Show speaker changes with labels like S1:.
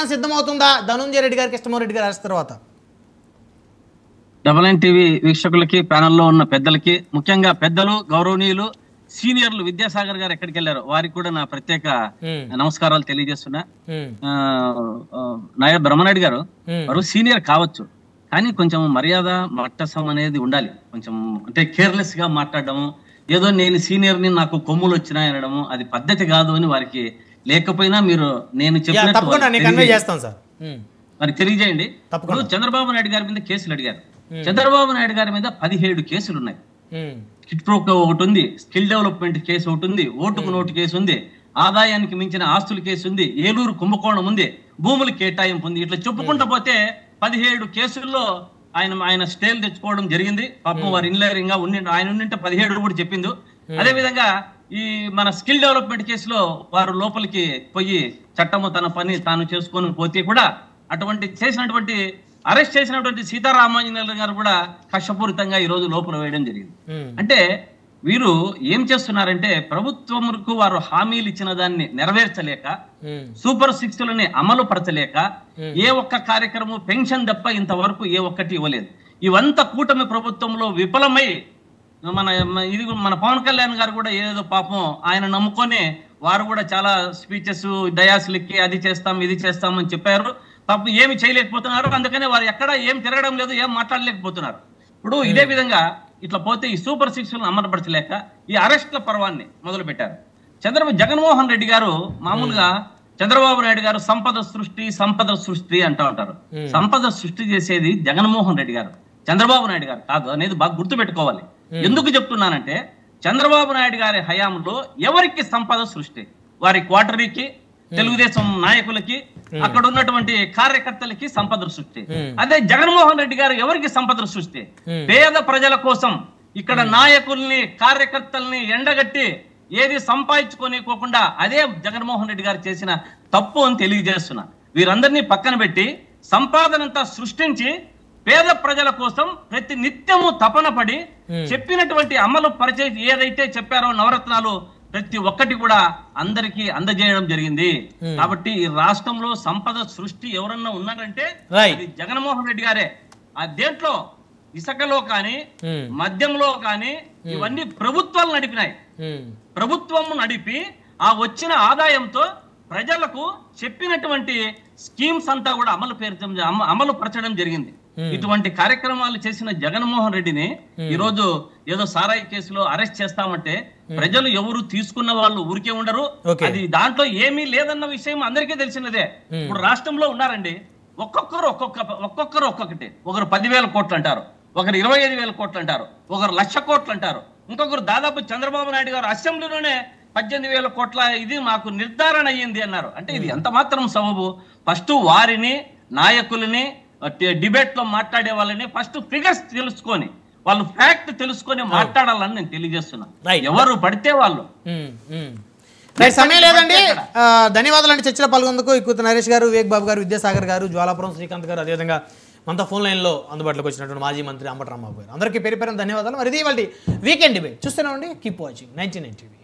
S1: రంగం సిద్ధమవుతుందా ధనుంజయ రెడ్డి గారు కృష్ణమోహన్ గారు అరెస్ట్ తర్వాత?
S2: డబల్ నైన్ టీవీ వీక్షకులకి, ప్యానెల్లో ఉన్న పెద్దలకి, ముఖ్యంగా పెద్దలు, గౌరవనీయులు, సీనియర్లు విద్యాసాగర్ గారు ఎక్కడికి వెళ్ళారు వారికి కూడా నా ప్రత్యేక నమస్కారాలు తెలియజేస్తున్నా. నాయర్ బ్రహ్మనాయుడు గారు వారు సీనియర్ కావచ్చు, కానీ కొంచెం మర్యాద మట్టసం అనేది ఉండాలి. కొంచెం అంటే కేర్లెస్ గా మాట్లాడడం, ఏదో నేను సీనియర్ని నాకు కొమ్ములు వచ్చినాయి అనడము అది పద్ధతి కాదు అని వారికి లేకపోయినా మీరు నేను చెప్పినట్టు వారికి తెలియజేయండి. చంద్రబాబు నాయుడు గారి మీద కేసులు అడిగారు. చంద్రబాబు నాయుడు గారి మీద 17 కేసులు ఉన్నాయి. కిట్ ప్రోకో ఒకటి ఉంది, స్కిల్ డెవలప్మెంట్ కేసు ఒకటి ఉంది, ఓటుకు నోటు కేసు ఉంది, ఆదాయానికి మించిన ఆస్తుల కేసు ఉంది, ఏలూరు కుంభకోణం ఉంది, భూముల కేటాయింపు ఉంది. ఇట్లా చెప్పుకుంటూ పోతే 17 కేసుల్లో ఆయన స్టేలు తెచ్చుకోవడం జరిగింది. పాపం వారు ఇన్లైరింగ్ గా ఆయన ఉండింటే 17 కూడా చెప్పింది. అదే విధంగా ఈ మన స్కిల్ డెవలప్మెంట్ కేసులో వారు లోపలికి పోయి చట్టము తన పని తాను చేసుకొని పోతే కూడా అటువంటి చేసినటువంటి అరెస్ట్ చేసినటువంటి సీతారామాంజనేయులు గారు కూడా కక్షపూరితంగా ఈ రోజు లోపల వేయడం జరిగింది. అంటే వీరు ఏం చేస్తున్నారంటే ప్రభుత్వంకు వారు హామీలు ఇచ్చిన దాన్ని నెరవేర్చలేక, సూపర్ 6లని అమలు పరచలేక, ఏ ఒక్క కార్యక్రమం పెన్షన్ తప్ప ఇంతవరకు ఏ ఒక్కటి ఇవ్వలేదు. ఇవంతా కూటమి ప్రభుత్వంలో విఫలమై మన పవన్ కళ్యాణ్ గారు కూడా ఏదో పాపం ఆయన నమ్ముకొని వారు కూడా చాలా స్పీచెస్ డయాస్లకి అది చేస్తాం ఇది చేస్తాం అని చెప్పారు. పాపం ఏమి చేయలేకపోతున్నారు. అందుకనే వారు ఎక్కడ ఏం తిరగడం లేదు, ఏం మాట్లాడలేకపోతున్నారు. ఇప్పుడు ఇదే విధంగా ఇట్లా పోతే ఈ సూపర్ 6లను అమలుపరచలేక ఈ అరెస్ట్ల పర్వాన్ని మొదలు పెట్టారు. జగన్మోహన్ రెడ్డి గారు మామూలుగా చంద్రబాబు నాయుడు గారు సంపద సృష్టి అంటూ ఉంటారు. సంపద సృష్టి చేసేది జగన్మోహన్ రెడ్డి గారు, చంద్రబాబు నాయుడు గారు కాదు అనేది బాగా గుర్తు పెట్టుకోవాలి. ఎందుకు చెప్తున్నానంటే చంద్రబాబు నాయుడు గారి హయాంలో ఎవరికి సంపద సృష్టి? వారి క్వార్టరీకి, తెలుగుదేశం నాయకులకి, అక్కడ ఉన్నటువంటి కార్యకర్తలకి సంపద సృష్టి. అదే జగన్మోహన్ రెడ్డి గారు ఎవరికి సంపద సృష్టి? పేద ప్రజల కోసం ఇక్కడ నాయకుల్ని కార్యకర్తల్ని ఎండగట్టి ఏది సంపాదించుకోనికోకుండా అదే జగన్మోహన్ రెడ్డి గారు చేసిన తప్పు అని తెలియజేస్తున్నా. వీరందరినీ పక్కన పెట్టి సంపాదనంతా సృష్టించి పేద ప్రజల కోసం ప్రతి నిత్యము తపన పడి చెప్పినటువంటి అమలు పరిచయ ఏదైతే చెప్పారో నవరత్నాలు ప్రతి ఒక్కటి కూడా అందరికీ అందజేయడం జరిగింది. కాబట్టి ఈ రాష్ట్రంలో సంపద సృష్టి ఎవరన్నా ఉన్నారంటే అది జగన్మోహన్ రెడ్డి గారే. ఆ దేంట్లో ఇసుకలో కానీ మద్యంలో కానీ ఇవన్నీ ప్రభుత్వాలు నడిపినాయి. ప్రభుత్వం నడిపి ఆ వచ్చిన ఆదాయంతో ప్రజలకు చెప్పినటువంటి స్కీమ్స్ అంతా కూడా అమలు పరచడం జరిగింది. ఇటువంటి కార్యక్రమాలు చేసిన జగన్మోహన్ రెడ్డిని ఈ రోజు ఏదో సారాయి కేసులో అరెస్ట్ చేస్తామంటే ప్రజలు ఎవరు తీసుకున్న వాళ్ళు ఊరికే ఉండరు. అది దాంట్లో ఏమీ లేదన్న విషయం అందరికీ తెలిసినదే. ఇప్పుడు రాష్ట్రంలో ఉన్నారండి, ఒక్కొక్కరు ఒక్కొక్కటి. ఒకరు 10,000 కోట్లు అంటారు, ఒకరు 25,000 కోట్లు అంటారు, ఒకరు 1,00,000 కోట్లు అంటారు, ఇంకొకరు దాదాపు చంద్రబాబు నాయుడు గారు అసెంబ్లీలోనే 18,000 కోట్ల ఇది మాకు నిర్ధారణ అయ్యింది అన్నారు. అంటే ఇది ఎంత మాత్రం సబబు? ఫస్ట్ వారిని, నాయకులని, డిబేట్ లో మాట్లాడే వాళ్ళని ఫస్ట్ ఫిగర్స్ తెలుసుకొని, వాళ్ళు ఫ్యాక్ట్ తెలుసుకొని మాట్లాడాలని నేను తెలియజేస్తున్నా. ఎవరు పడితే వాళ్ళు.
S1: సమయం లేదండి. ధన్యవాదాలు అండి చర్చలో పాల్గొందుకు. ఇక్కుత నరేష్ గారు, వివేక్ బాబు గారు, విద్యాసాగర్ గారు, జ్వాలాపురం శ్రీకాంత్ గారు, అదేవిధంగా మనతో ఫోన్ లైన్లో అందుబాటులోకి వచ్చినటువంటి మాజీ మంత్రి అంబటి రాంబాబు గారు, అందరికీ పేరు ధన్యవాదాలు. మరి ఇది ఇవాళ వీకెండ్ డిబేట్ చూస్తూనే ఉండి. Keep watching 99 TV.